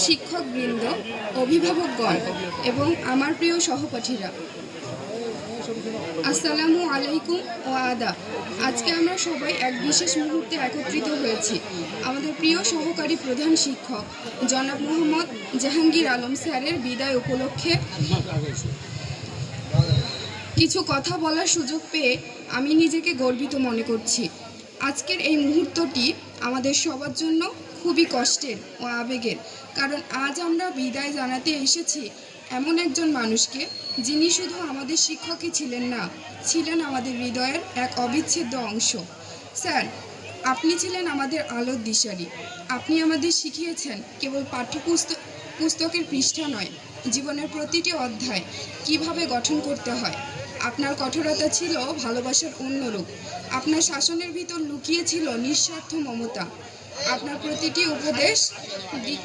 শিক্ষকবৃন্দ, অভিভাবকগণ এবং আমার প্রিয় সহপাঠীরা, আসসালামু আলাইকুম ও আদাব। আজকে আমরা সবাই এক বিশেষ মুহূর্তে একত্রিত হয়েছি আমাদের প্রিয় সহকারী প্রধান শিক্ষক জনাব মোহাম্মদ জাহাঙ্গীর আলম স্যারের বিদায় উপলক্ষে কিছু কথা বলার সুযোগ পেয়ে আমি নিজেকে গর্বিত মনে করছি। আজকের এই মুহূর্তটি আমাদের সবার জন্য খুবই কষ্টের ও আবেগের, কারণ আজ আমরা বিদায় জানাতে এসেছি এমন একজন মানুষকে, যিনি শুধু আমাদের শিক্ষকই ছিলেন না, ছিলেন আমাদের হৃদয়ের এক অবিচ্ছেদ্য অংশ। স্যার, আপনি ছিলেন আমাদের আলোর দিশারি। আপনি আমাদের শিখিয়েছেন কেবল পুস্তকের পৃষ্ঠা নয়, জীবনের প্রতিটি অধ্যায় কিভাবে গঠন করতে হয়। আপনার কঠোরতা ছিল ভালোবাসার অন্য রূপ। আপনার শাসনের ভিতর লুকিয়ে ছিল নিঃস্বার্থ মমতা। আপনার প্রতিটি উপদেশ, দিক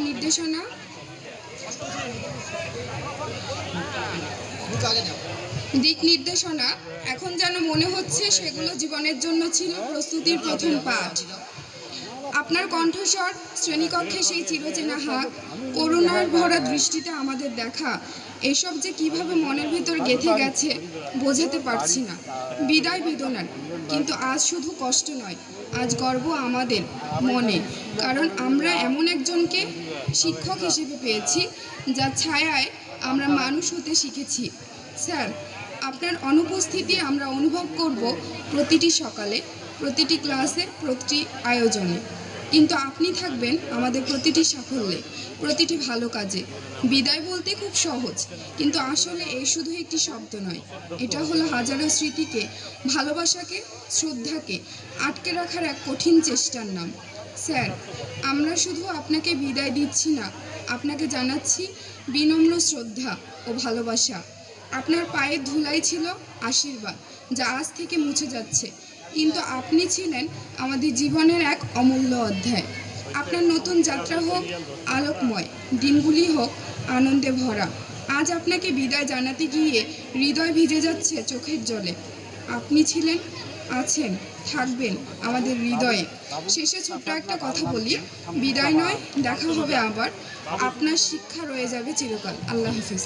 নির্দেশনা এখন যেন মনে হচ্ছে সেগুলো জীবনের জন্য ছিল প্রস্তুতির প্রথম পাঠ। আপনার কণ্ঠস্বর, শ্রেণীকক্ষে সেই চিরচেনা হাত, করুণার ভরা দৃষ্টিতে আমাদের দেখা, এসব যে কিভাবে মনের ভিতর গেঁথে গেছে বোঝাতে পারছি না। বিদায় বেদনার, কিন্তু আজ শুধু কষ্ট নয়, আজ গর্ব আমাদের মনে, কারণ আমরা এমন একজনকে শিক্ষক হিসেবে পেয়েছি যার ছায়ায় আমরা মানুষ হতে শিখেছি। স্যার, আপনার অনুপস্থিতি আমরা অনুভব করব প্রতিটি সকালে, প্রতিটি ক্লাসে, প্রতিটি আয়োজনে, কিন্তু আপনি থাকবেন আমাদের প্রতিটি সাফল্যে, প্রতিটি ভালো কাজে। বিদায় বলতে খুব সহজ, কিন্তু আসলে এই শুধু একটি শব্দ নয়, এটা হলো হাজারো স্মৃতিকে, ভালোবাসাকে, শ্রদ্ধাকে আটকে রাখার এক কঠিন চেষ্টার নাম। স্যার, আমরা শুধু আপনাকে বিদায় দিচ্ছি না, আপনাকে জানাচ্ছি বিনম্র শ্রদ্ধা ও ভালোবাসা। আপনার পায়ের ধুলাই ছিল আশীর্বাদ, যা আজ থেকে মুছে যাচ্ছে, কিন্তু আপনি ছিলেন আমাদের জীবনের এক অমূল্য অধ্যায়। আপনার নতুন যাত্রা হোক আলোকময়, দিনগুলি হোক আনন্দে ভরা। আজ আপনাকে বিদায় জানাতে গিয়ে হৃদয় ভিজে যাচ্ছে চোখের জলে। আপনি ছিলেন, আছেন, থাকবেন আমাদের হৃদয়ে। শেষে ছোট্ট একটা কথা বলি, বিদায় নয়, দেখা হবে আবার। আপনার শিক্ষা রয়ে যাবে চিরকাল। আল্লাহ হাফিজ।